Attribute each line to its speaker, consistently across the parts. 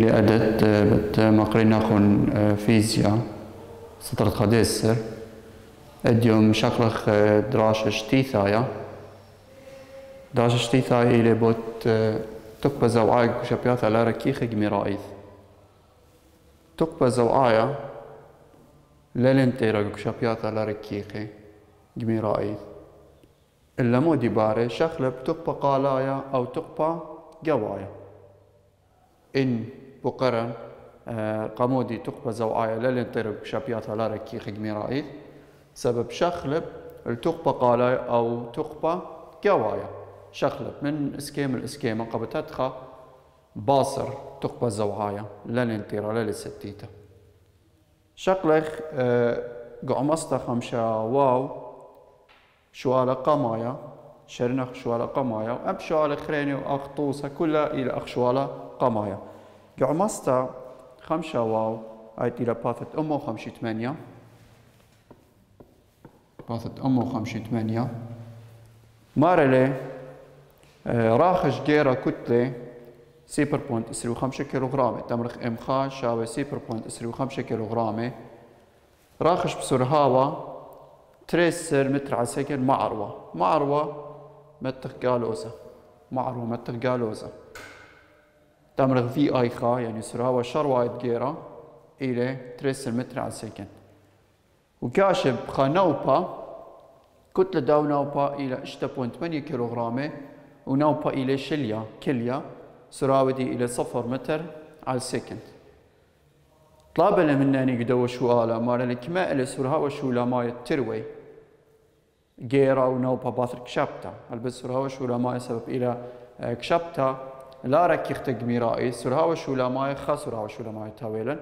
Speaker 1: أدت بت مقرنا خون فيزياء سطرت خديسر اديوم شقلخ دراش شتيثايا دراش شتيثايا إلي بوت تقبى زوعايق شبيات على ركيخ جميرائيث تقبى زوعايا للنتيرا شبيات على ركيخ جميرائيث إلا مو ديباري شخلب تقبى قالايا أو تقبى قوايا إن بقرن قامودي تقبى زوعايا للنتيرا شبيات على ركيخ جميرائيث سبب شخلب التقبى قالايا أو تقبى قوايا شخلب من اسكيم الاسكيمة قبل تدخى باصر تقبى زوعايا للنتيرا للستيتا شقلخ قعمستا خمشا واو شوالا قمايا شرنخ شوالا قمايا وأب شوالا خريني وأخ طوسة كلها إلى أخ شوالا قمايا قعمستا خمشا واو آيت إلى باثت أمو خمشي ثمانية باثت أمو خمشي ثمانية مارلي راخش جيرا كتلة 0.25 كيلوغرام تمرخ إمخا شاوي 0.25 كيلوغرام راخش بسرهاوة 3 متر على سكن معروة متر قالوزة معروة متر قالوزة تمرخ في آي خا يعني سرهاوة شروايد جيرا إلى 3 متر على سكن وكاشب خا نوبا كتلة داو نوبا إلى 6.8 كيلوغرام ونوبا إلى شليا كليا سراودي إلى 0 متر على السكند طلاب مناني قدوا شوالا مارا كما إلى سرها شولا ماي تروي جيرا ونوبا باثر كشابتا البس سرها شولا ماي سبب إلى كشابتا لا رك يختق ميرائي سرها شولا ماي خسرها شولا ماي تاويلا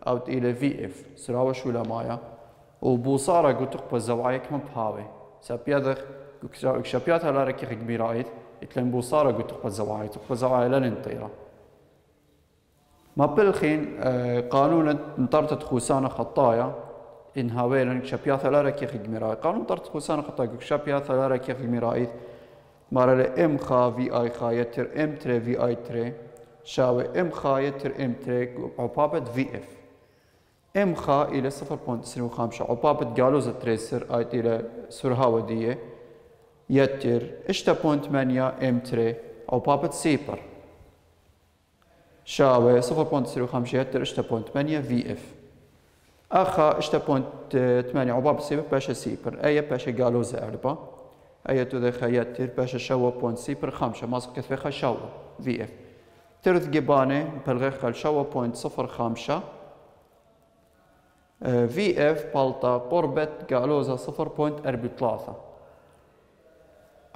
Speaker 1: أو إلى في إف سرها شولا ماي وبوصارة قلت تقبل زوعي كم بهاوي سبب يدخ كشابياتها لا رك يختق ميرائي يتلم بوصارة قلت تقبل زوعي لننطيرة ما بالخين قانون انطرت خوسانة خطايا إن هاويلن شبياث لا ركيخ جميرائي قانون انطرت خوسانة خطايا شبياث لا ركيخ جميرائي مارا ام خا في اي خا يتر ام تري في اي تري شاوي ام خا يتر ام تري عبابة في اف ام خا الى 0.25 عبابة قالوزة تريسر ايت الى سرهاوة دية يتر 6.8 ام تري عبابة سيبر شاوي 0.05 يتر 6.8 في اف اخا 6.8 عباب سيبر باشا سيبر اي باشا قالوزة اربا اي تدخا يتر باشا شوا بوينت سيبر 5 ماسك كثفيخا شوا في اف ترث جباني بلغيخا شوا بوينت 0.5 في اف بالتا قربت قالوزة 0.43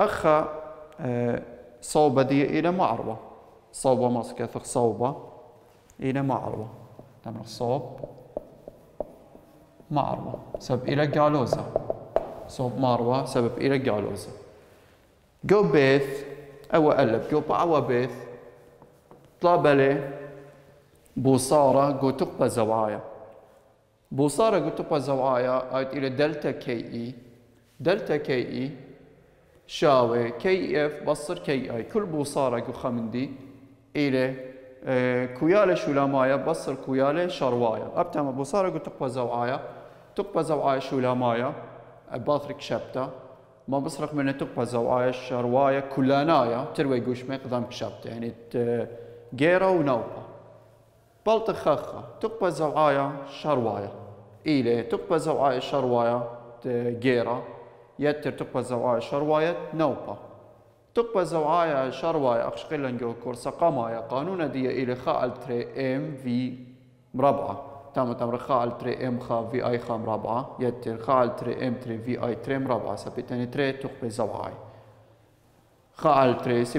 Speaker 1: اخا صوبة دي الى معروة صوبة ماسكة ثق صوبة إلى معروة تمر صوب معروة سبب إلى قالوزة صوب مروة سبب إلى قالوزة جو بيث أو ألب جو بعوى بيث طلابلي بوصارة جو تقبى زوايا بوصارة جو تقبى زوايا آيت إلى دلتا كي إي دلتا كي إي شاوي كي إف بصر كي إي كل بوصارة جو خمندي إلى كويالة شولامايا بصر كويالة شروايا أبتما بوصارة قلت تقبى زوعايا شولامايا باثرك شبتا ما بصرخ من تقبى زوعايا شروايا كلانايا تروي قوش ما يقدام شبتا يعني جيرا ونوبا بلط خخة تقبى زوعايا شروايا إلى تقبى زوعايا شروايا جيرا يتر تقبى زوعايا شروايا نوبا تقبى زوعايا شروايا أخشقلا نجو كورسا قمايا قانون دي إلى خاء تري ام في مربعة تمر خاء تري ام خا في اي خا مربعة يتر خاء تري ام تري في اي تري مربعة سبيتني تري تقبى زوعايا خاء تري 0.35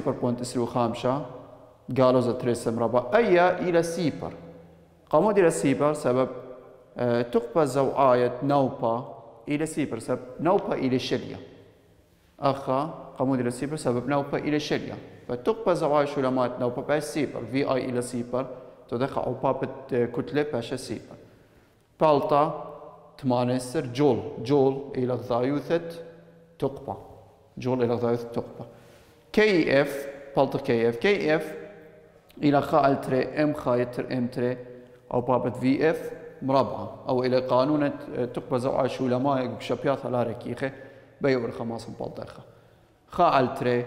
Speaker 1: قالوا ذا تري مربعة أي إلى سيبر قامود إلى سيبر سبب تقبى زوعايا نوبا إلى سيبر سبب نوبا إلى شلية أخا قامود إلى سيبر سبب نوبا إلى شلية فتقبى زوايا شولامات نوبا باش سيبر في اي إلى سيبر تدخل عبابة كتلة باش سيبر بالتا 8 جول إلى غضايوثة تقبى جول إلى غضايوثة تقبى كي اف بالتا كي اف إلى خا التري ام خا يتر ام تري أو بابت في اف مربعة أو إلى قانون تقبى زوعة شو لما بشبياثة لا ركيخة بيور خماس مبالطخة خا التري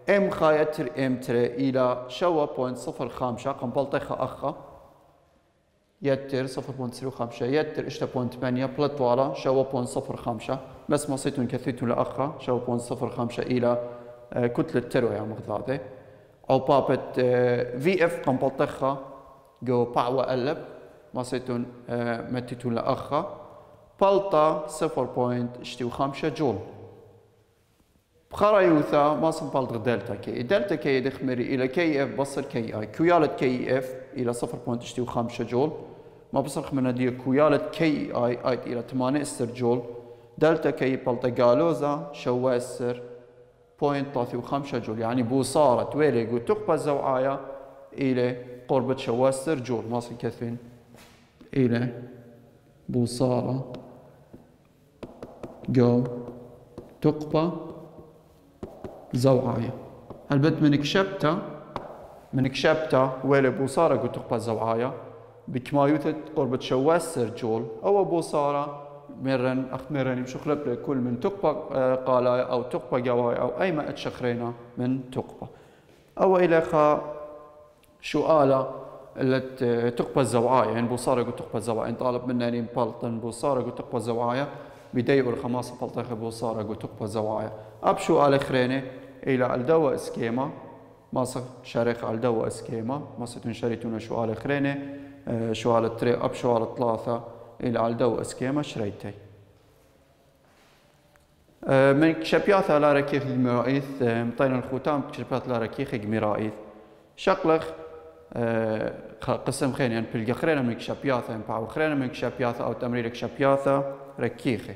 Speaker 1: ام خا يتر ام تري إلى شوا بوينت 0.5 قنبالطخة أخا يتر 0.05 يتر اشتا بوينت 8 بلطوالة شوا بوينت 0.5 بس ما صيتون كثيتون لأخا شوا بوينت 0.5 إلى كتلة تروية مغضاضة أو بابت في اف قنبالطخة جو باعوة قلب ما صيتون متيتون لأخا بلطة 0.5 جول بخرايوثا ما سنبلط دلتا كي دلتا كي دخمري إلى كي اف بصر كي اي كويالة كي اف إلى 0.5 جول ما بصرخ من دي كويالة كي اي إلى 8 جول دلتا كي بلطة قالوزا شوا السر 0.5 جول يعني بوصارة ويليقو تقبى الزوعاية إلى قربة شواسر جول ما كثفين إلى بوصارة جو تقبى زوعاية هالبت من كشبتا ويلي بوصارة جو تقبى زوعاية بكمايوثة قربة شواسر جول أو بوصارة مرن أخمرني بشخلب كل من تقبى قالايا أو تقبى جوايا أو أي ما أتشخرينا من تقبى أو إلى خا شو آلة اللي تقبى الزوعاية يعني بوصارة قلت تقبى الزوعاية طالب منني بلطن بوصارة قلت تقبى الزوعاية بديو الخماسة بلطخ بوصارة قلت تقبى الزوعاية أب شو آلة خرينة إلى الدواء اسكيما ماسك شارخ على الدواء اسكيما ماسك شريتونا شو آلة خرينة شو آلة تري أب شو آلة ثلاثة إلى الدواء اسكيما شريتي من كشبياثة لا ركيخ جميرائيث مطين الختام كشبياث لا ركيخ جميرائيث شقلخ قسم خين يعني بلقى خرينا من كشبياثة ينبعو خرينا من كشبياثة أو تمرير كشبياثة ركيخي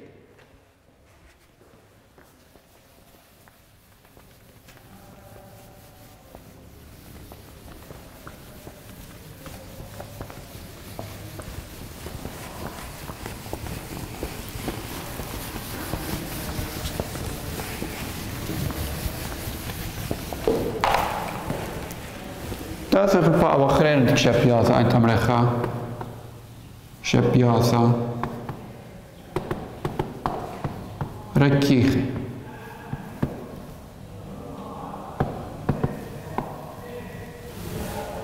Speaker 1: تاثر بقى وخرين ديك شبياثة أنت مريخا شبياثة ركيخي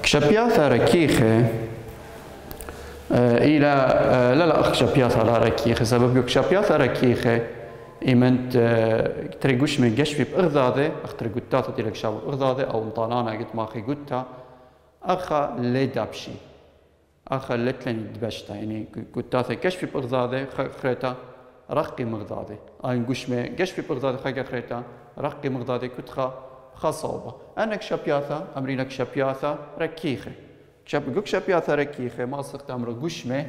Speaker 1: شبياثة ركيخي إلى لا أخ شبياثة لا ركيخي سبب يوك شبياثة ركيخي إيمنت تريقوش من قشفي بإغذاذي أخ تريقوتاثة ديلك شاب بإغذاذي أو مطالانا قلت ماخي قوتا أخا لدابشي أخا لتلني دبشتا يعني قوتاثة كشفي بإغذاذي خريتا رقي مغذاذي أين قشمي قشفي بإغذاذي خاقا خريتا رقي مغذاذي كتخا خصوبة أنك شبياثة أمرينك شبياثة ركيخي قوك شبياثة ركيخي ما صرت أمر قشمي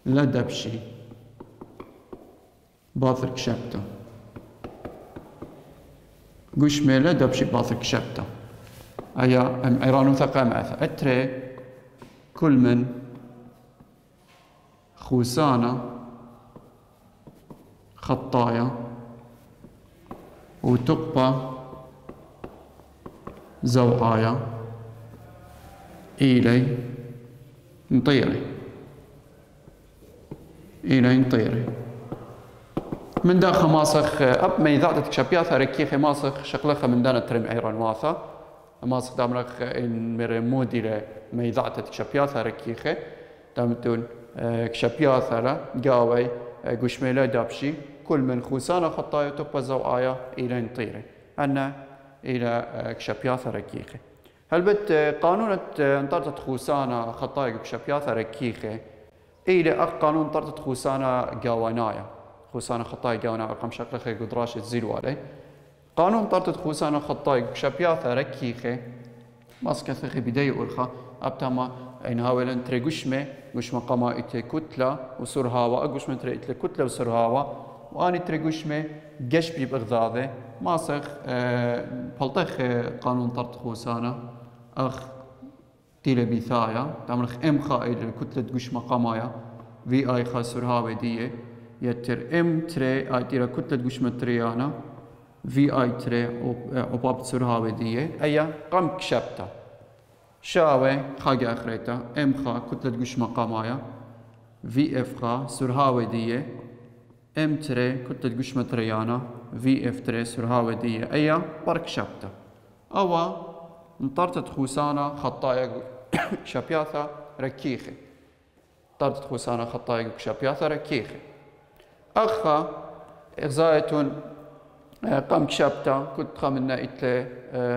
Speaker 1: لدبشي باثر كشبتا قشمي لدبشي باثر كشبتا أيا إيران ثقة معثة أتري كل من خوسانة خطايا وتقبى زوعايا إلي نطيري إلي نطيري من داخل ماسخ أب ميذاتك شبياثة ركيخي ماسخ شقلخة من دانا ترم عيران واثة ماسخ دامرخ إن مرمودي ل ميذاتك شبياثة ركيخي دامتون كشبياثة لا قاوي قشميلا دابشي كل من خوسانة خطايا تقبى زوعايا إلى نطيري أنا إلى كشبياثة ركيخي هلبت قانون انطرت خوسانة خطايا كشبياثة ركيخي إلى قانون انطرت خوسانة قاوانايا خوسانة خطاي قاونا رقم شقلخي قدراش تزيلوا عليه قانون طرت خوسانة خطاي شبياثة ركيخي ماسكثخي بداية أرخا أبتما إن هاولن تري قشمة قما إتي كتلة وسر هاوا قشمة تري إتلي كتلة وسر هاوا وأني تري قشمة قشبي بإغذاذة ماسخ بلطخ قانون طرت خوسانة أخ تيلي بيثايا تمرخ إم خائل كتلة قشمة قمايا في آي خاسر هاوي ديه يتر ام تري ايتيرا كتلة قشمة تريانا في اي تري وباب سرهاوي دي ايا قم كشبتا شاوي خاقي اخريتا ام خا كتلة قش مقامايا في اف خا سرهاوي دي ام تري كتلة قش متريانا في اف تري سرهاوي دي ايا برك شبتا اوا انطرتت خوسانا خطايا شابياثا ركيخي طرتت خوسانا خطايا شابياثا ركيخي اخا اغزايتون قام كشابتا كنت خمنا إتلي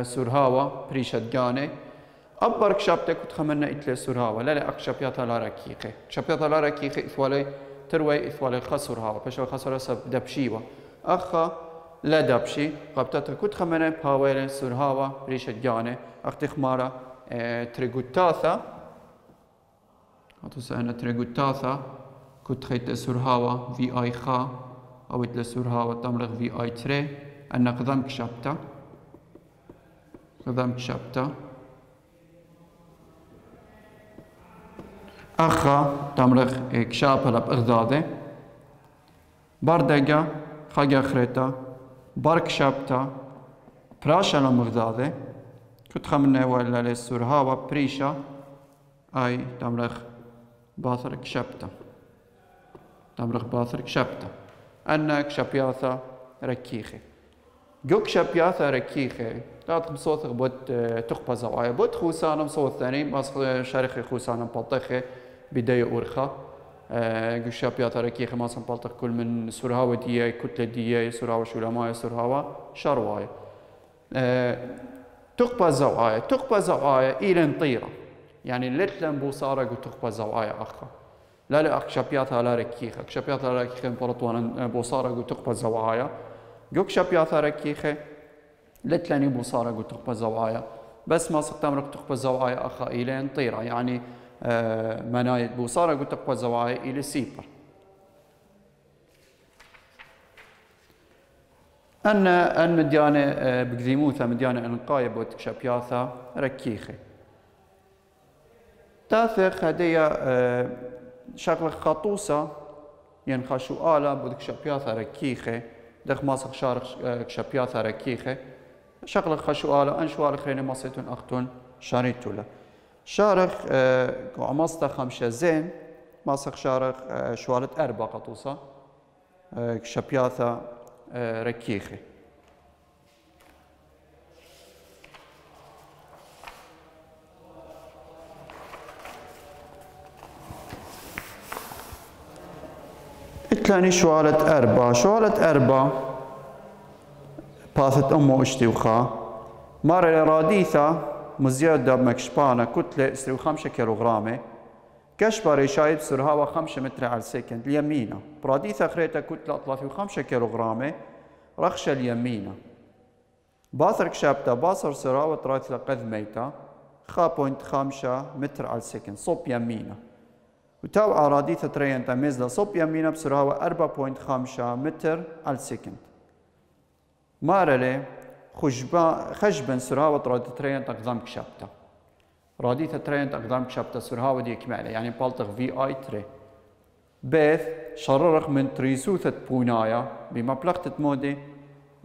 Speaker 1: سرهاوة بريشة جاني أبر كشابتا كنت خمنا إتلي سرهاوة لا أكشابياتا لا ركيخي كشابياتا لا ركيخي إثوالي تروي إثوالي خسرهاوة بشو خسر سب دبشيوة أخا لا دبشي قبتتا كنت خمنا بهاويلي سرهاوة بريشة جاني أختي خمارة تريغوتاثا هاتو سهنا تريغوتاثا كنت خيت سرهاوة في آي خا أو إتلا سرهاوة تمرغ في آي تري أنا قدام كشابتا أخا تمرغ كشابة لبأغدادة باردقة خاقة خريتا بارك شابتا براشا لمغدادة كنت خمنا ولا لسرهاوة بريشا أي تمرغ باثر كشابتا أنا كشابياثا ركيخي جو كشابياثا ركيخي تاعت مصوث بوت تخبى زوايا بوت خوسانا مصوث ثاني ماس شارخي خوسانا مبلطخي بداية أورخا جو كشابياثا ركيخي ماس مبلطخ كل من سرهاوة دياي كتلة دياي سرهاوة شولمايا سرهاوة شروايا تخبى زوايا إلى نطيرة يعني لتلن بوصارة جو تخبى زوايا أخا لا أكشابياثا لا ركيخة كشابياثا لا ركيخة مبرطوانا بوصارة قو تقبى زوايا جو كشابياثا ركيخة لتلاني بوصارة قو تقبى زوايا بس ما سقطام تقبى زوايا أخا إلين طيرة يعني منايت بوصارة قو تقبى زوايا إلى سيبر أن مديانة بقديموثا مديانة أنقاية بوت كشابياثا ركيخة تاثق هدية شغلة خطوسة ينخشو آلا بدك شابياثا ركيخة دخ ماسخ شارخ شابياثا ركيخة شغلة خشو آلا أنشو آلا خريني ماسيتون أختون شاريتولا شارخ عماستا خمشة زين ماسخ شارخ شوالة أربع قطوسة شابياثا ركيخة تلاني شوالة أربع باثت أمو اشتوخا مارة راديثة مزيادة بمكشبانة كتلة 5 كيلوغرامة كشبة ريشايب سرهاوة 5 متر على السكند اليمينة براديثة خريطة كتلة 5 كيلوغرامة رخشة اليمينة باثر كشابتا باصر سرهاوة راديثة قذ ميتة 5.5 متر على السكند صوب يمينة وتوعى راديثة ترين تميزلا صوب يمينة بسرعة 4.5 متر على السكند. مارلي خشبا سرعة راديثة ترين تقدام كشابتا. راديثة ترين تقدام كشابتا سرعة دي كمالة يعني بالتغ في اي تري. بيث شررق من تريسوثة بونايا بمبلغة مودي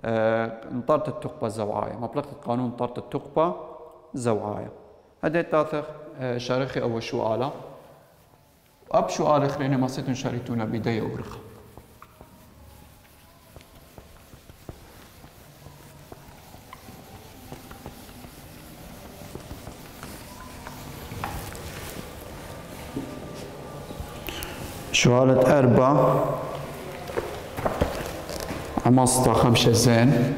Speaker 1: انطرت التقبة زوعايا مبلغة قانون انطرت التقبة زوعايا. هذا تاثق شارخي أول سؤالة. أب سؤال آخرين ما ستون شاريتونا بداية أورخ. سؤالة 4 عماسطة 5 زين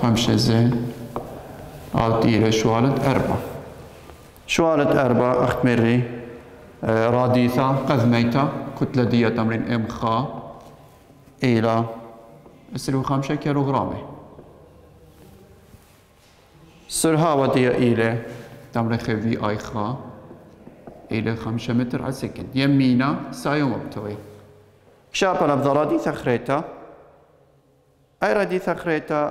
Speaker 1: 5 زين عالتيلة سؤالة 4 سؤالة 4 أخت مري راديثة قذميتة كتلة دية تمرين ام خا إلى 25 كيلوغرامة سرهاوة دية إلى تمرين خي في اي خا إلى 5 متر على السكند يمينا سايوم بتوي شابة لبذا راديثة خريتة أي راديثة خريتة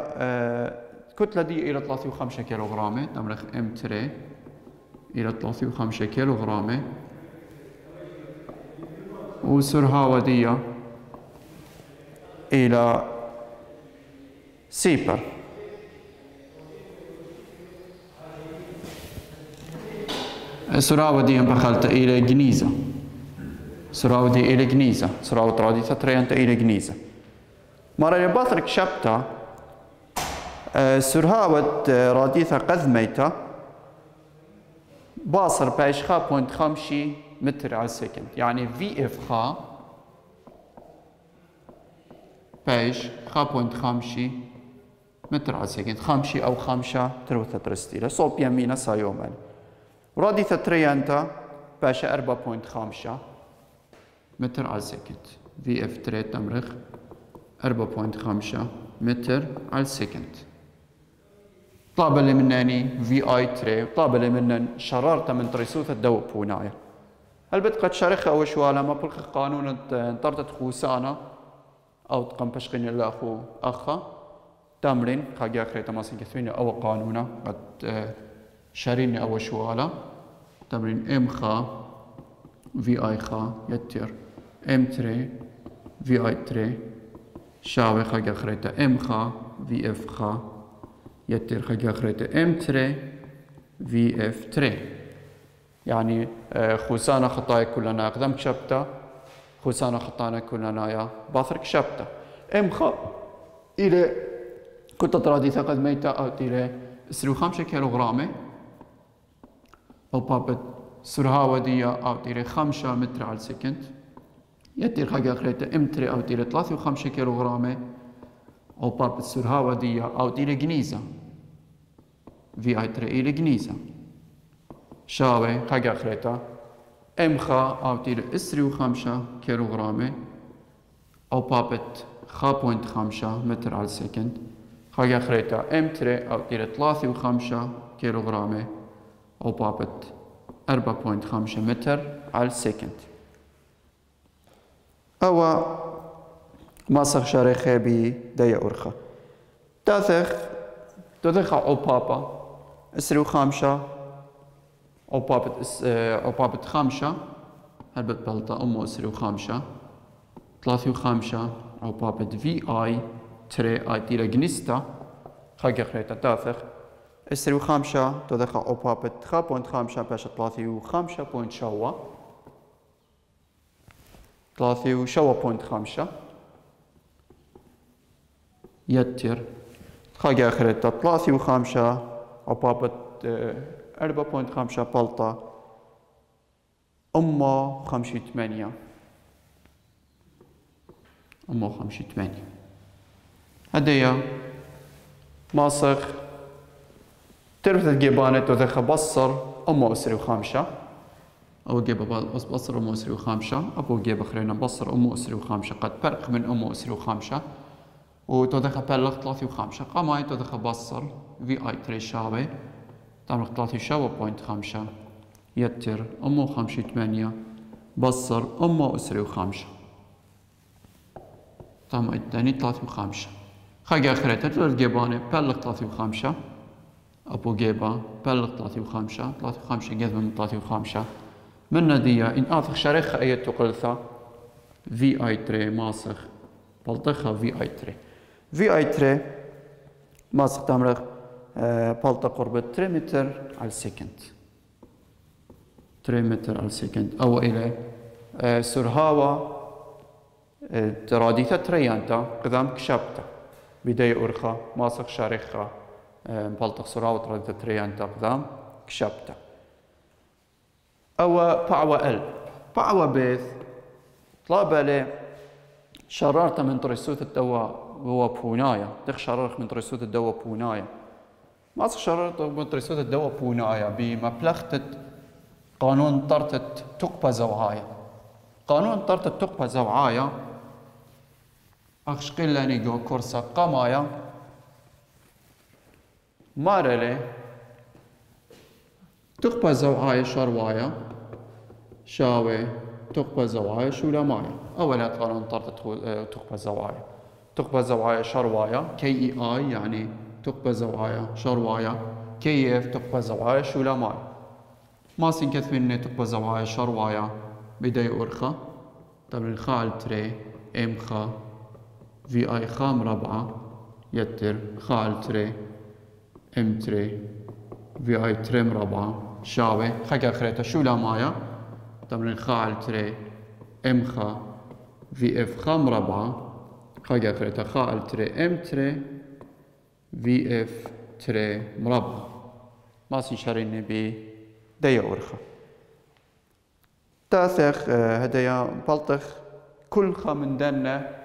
Speaker 1: كتلة دي إلى 35 كيلوغرامة تمرين ام تري إلى 35 كيلوغرامة وسرهاوة دية إلى سيبر. سراوة دي بخلت إلى جنيزة. سراوة دي إلى جنيزة. سراوة راديثة تريانت إلى جنيزة. مرة يباثرك شبتا سرهاوة راديثة قذميتا باصر باش خا بوينت 5 متر على السكند، يعني في اف خا باش خا بوينت 5 متر على السكند، 5 أو 5 تروثة ترستيلة صوب يمينة سايومن. راديثة تريانتا باش 4.5 متر على السكند، في اف تري تمرخ 4.5 متر على السكند. طلب اللي مناني في اي تري، طلب اللي منن شرارته من تريسوثة الدو بونايا. هل بتقد شارخة أو شوالا ما بلخ قانون انطرتت خوسانا أو تقم بشقين الله أخو أخا تمرين خاقي أخري تماسين كثويني أو قانونا قد شاريني أو شوالا تمرين ام خا في اي خا يتر ام تري في اي تري شاوي خاقي أخريتا ام خا في اف خا يتر خاقي أخريتا ام تري في اف تري. يعني خوسانا خطايا كلنا قدم كشبتا خوسانا خطانا كلنا يا باثر كشبتا ام خا إلى كنت تراديثة قد ميتا أو إلى 5 كيلوغرام أو بابت سرهاوة دي أو إلى 5 متر على السكند يتر خاقي أخريتا ام تري أو إلى 3.5 كيلوغرام أو بابت سرهاوة دي أو إلى جنيزة في اي تري إلى جنيزة شاوي خاقي أخريتا ام خا أو إلى 5 كيلوغرام أو بابت 5.5 متر على السكند خاقي أخريتا ام تري أو إلى 3.5 كيلوغرام أو بابت 4.5 متر على السكند. أو ماسخ شارخي بي دايا أورخا تاثخ أو بابا 5 أو بابت 5 هلبت بلطة أمو 5 3.5 أو بابت في اي تري اي تيلا جنستا خاقي خريتا تاثخ 5 تدخل أو بابت 3.5 باش 3.5 يتر خاقي خريتا 3.5 أو بابت 4.5 بلطة أما 5.8 هدية ماسخ تعرف الجيبانة تدخل بصر أما أسري 5 أو جيبة بصر أما أسري 5 أبو جيبة خلينا بصر أما أسري 5 قد فرق من أما أسري 5 وتدخل بلغ 3.5 قاماي تدخل بصر في اي تري شاوي تعمل 3.5 يتر أما 5.8 بصر أما أسري 5 طعم الثاني 3.5 خاقي أخريتا تلو الجيبانة بلغ 3.5 أبو جيبا بلغ 3.5 جذب من 3.5 من ندية إن آثخ شريخة أي تقلثة في اي تري ماسخ بلطخة في اي تري ماسخ تمرخ بلطة قرب 3 متر على السكند 3 متر على السكند أو إلى سرهاوة تراديثة تريانتا قدام كشبتا بداية أورخا ماسخ شارخة بلطخ سرهاوة تراديثة تريانتا قدام كشبتا أو باعوا بيث طلاب لي شرارته من تريسوت الدواء هو بونايا دخ شرارخ من تريسوت الدواء بونايا ماسخ شرارته من تريسوت الدواء بونايا بمبلغتة قانون طرتت تقبى زوعايا قانون طرتت تقبى زوعايا أخشقين لاني جو كورسا قمايا مارلي تقبى زوعايا شروايا شاوي تقبى زوعايا شولا مايا أولا قانون طرتت تقبى زوعايا شروايا كي اي يعني تقبى زوعايا شروايا كيف تقبى زوعايا شولا مايا ماسين كثفين تقبى زوعايا شروايا بداية أورخا طبعا خال تري ام خا في اي خا مربعة يتر خا التري ام تري في اي تري مربعة شاوي خاكا خريطة شو لا مايا تمرين خا التري ام خا في اف خا مربعة خاكا خريطة خا التري ام تري في اف تري مربعة ماسي شاريني بي ديا أورخا تاثخ هدايا بلطخ كل خا من دنا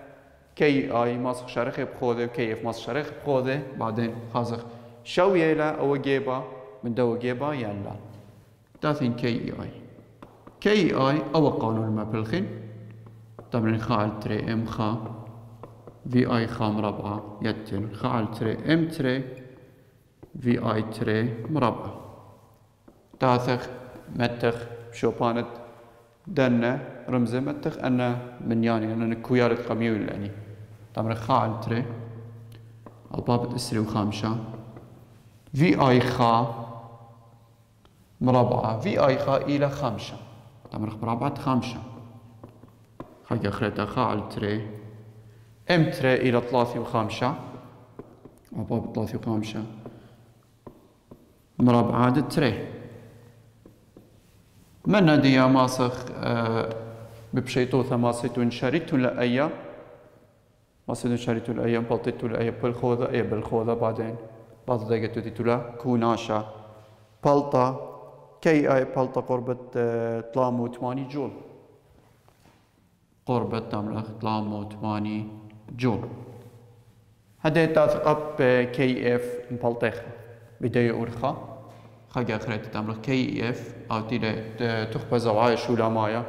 Speaker 1: كي اي ماسخ شارخي بخوذه وكي اف ماسخ شارخي بخوذه بعدين خازخ شو يلا او جيبا من دو جيبا يلا تاثين كي اي كي اي او قانون ما بالخين تمرين خال تري ام خا في اي خا مربعة يتن خال تري ام تري في اي تري مربعة تاثخ متخ شوبانت دنا رمزه متخ انا من يعني انا كويالة قميول يعني تمر خا تري البابت اسري وخامشة في اي خا مربعة في اي خا الى خامشة تمر مربعة خامشة خاكا خريطة خا تري ام تري الى 3 و5 البابت 3 و5 مربعة تري من هدية ماسخ ببشيتوثا ماسيتون شاريتون لأيا ماسيتون شاريتون لأيا بلطيتون لأيا بالخوذة أي بالخوذة بعدين بعض دقيقة تتولا كوناشا بلطة كي أي بلطة قربة 3 جول قربة تمرخ 3 جول هدي تاثق أب كي اف بلطيخ بداية أورخا خاكا خريطة تمرخ كي اف أو تيلا تخبى زوايا شو لا مايا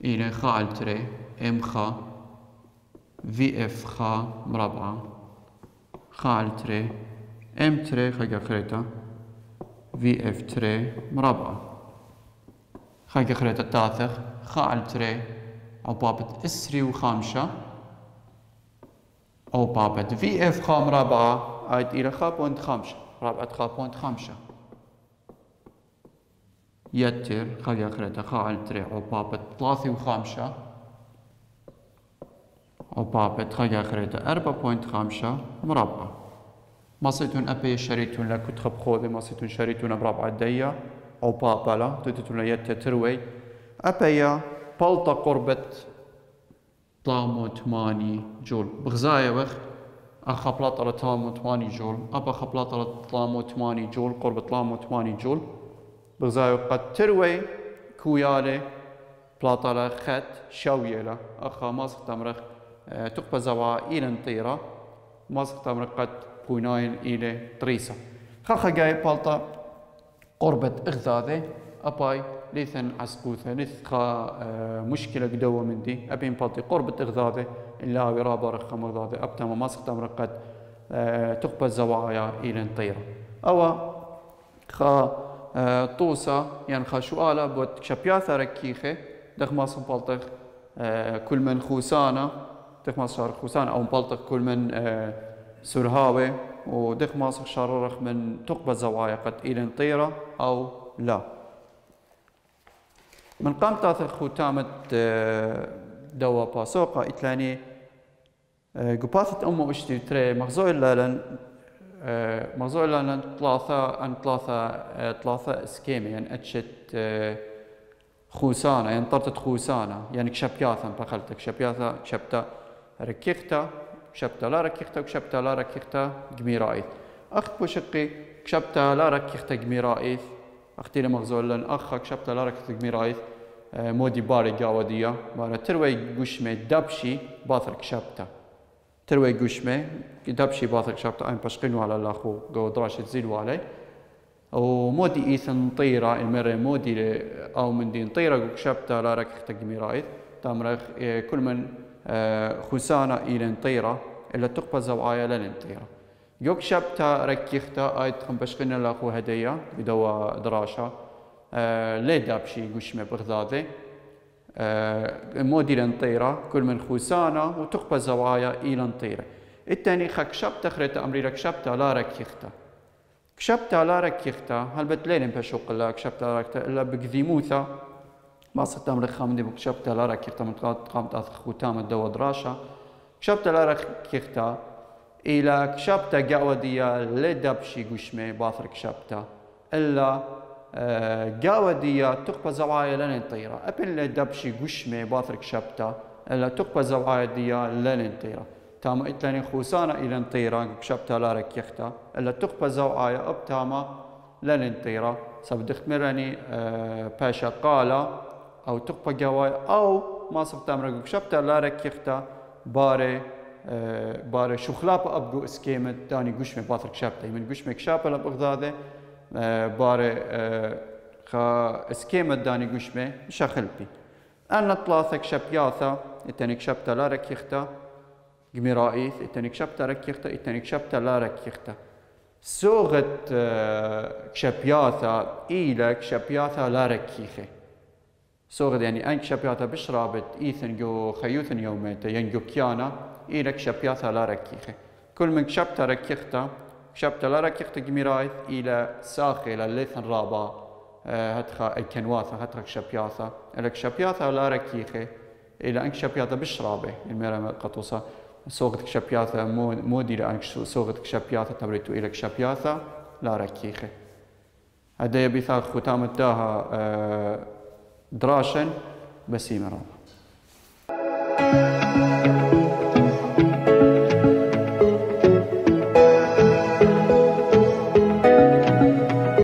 Speaker 1: إلى خا التري ام خا في اف خا مربعة خا التري ام تري خاكا خريطة في اف تري مربعة خاكا خريطة تاثخ خا التري أو بابت اسري و5 أو بابت في اف خا مربعة آيت إلى خا بوينت 5 رابعة خا بوينت 5 يتر خاكا خريطة خا التري أو بابت 3 و5 أو بابت خاكا خريطة 4.5 مربعة ماسيتون أبي شريتون لكتخب خوذي ماسيتون شريتون بربعة ديا أو بابلا تتتون يتر تروي أبي بلطة قربة 8 جول بغزايا وخ أخا بلاطة 8 جول أبا خا بلاطة 8 جول قربة 8 جول بغزايا قد تروي كويالي بلاطة خت شويلة أخا ماسك تمرخ تقبى زوا إلى نطيرة ماسك تمرخ قد بويناين إلى طريسة خاخا جاي بلطة قربة إغذاذي أباي ليثن عسبوثة ليث خا مشكلة قدوة من دي أبين بلطي قربة إغذاذي إلا ورابا رخا مغذاذي أبتما ماسك تمرخ قد تقبى زوايا إلى نطيرة أو خا طوسة يعني خا شوالا بوت شبياثة ركيخة دخ ماسك بلطخ كل من خوسانة دخ ماسك شار خوسانة أو بلطخ كل من سرهاوي ودخ ماسك شاررخ من تقبى زوايا قد إلى نطيرة أو لا من قام تاثر ختامة دوا باسوقة إتلاني قباثة أمو اشتي تري مغزوي لالن مغزوي لالن ثلاثة اسكيمي يعني اتشت خوسانة يعني طرتت خوسانة يعني كشبياثا بخلتك شبياثا كشبتا ركيختا كشبتا لا ركيختا كشبتا لا ركيختا جميرايث أخت بوشقي كشبتا لا ركيختا جميرايث أختي لمغزوي لالن أخا كشبتا لا ركيختا جميرايث مودي باري جاودية بارا تروي قشمي دبشي باثر كشبتا تروي قشمي دبشي باثر كشبتا أين بشقينو على الأخو قو دراش تزيلو علي ومودي إيثن طيرة المرة مودي أو من دين طيرة كشبتا لا ركيختا جميرايث تامرخ كل من خوسانة إلى طيرة إلا تقبى زوعايا لن طيرة يوك شبتا ركيختا آيت خم بشقينا الأخو هدية بدوا دراشة ليه دابشي قشمة بغذاذي مودي لنطيرة كل من خوسانة وتقبى زوايا إلى نطيرة التاني خك شبتا خريتا أمري لك شبتا لا ركيختا كشبتا لا ركيختا هل بتلين بشوق الله كشبتا لا ركيختا إلا بقذيموثا ما صرت أمري خامدي بكشبتا لا ركيختا من قامت أخ ختام الدوا دراشة كشبتا لارك كيختا إلى كشبتا قاودية لدبشي قشمة باثر كشبتا إلا قاودية تقبى زوايا لننطيرة أبن لدبشي قشمة باثر كشبتا إلا تقبى زوايا ديا لننطيرة تاما إتلاني خوسانا إلى نطيرة كشبتا لارك يختا إلا تقبى زوايا أبتاما لننطيرة سبدخت مراني باشا قالا أو تقبى قوايا أو ما صفت أمرك كشبتا لارك يختا باري شخلابة أبقو اسكيمت داني قشمة باثر كشابتة من قشمة كشابة لبغدادة باري اسكيمت داني قشمة شخلبي أنا ثلاثة كشابياثة التاني كشابتة لا ركيختا قميرائيث التاني كشابتة ركيختا التاني كشابتة لا ركيختا سوغت كشابياثة إيلا كشابياثة لا ركيخة سوغت يعني أن كشابياثة بشرابت إيثن جو خيوثن يوميتا ينجو كيانا إيلك شبياثا لا ركيخة كل من كشبتا ركيختا كشبتا لا ركيختا جميرايث إلى ساخي إلى الليثن رابا هتخا الكنواثا هتخا كشبياثا إلك شبياثا لا ركيخة إلى أنك شبياثا بشرابة الميرا قطوسا سوغت كشبياثا مودي لأنك سوغت كشبياثا تبريتو إلك شبياثا لا ركيخة هذا يبيثاق ختام الداها دراشا بسيمة رابا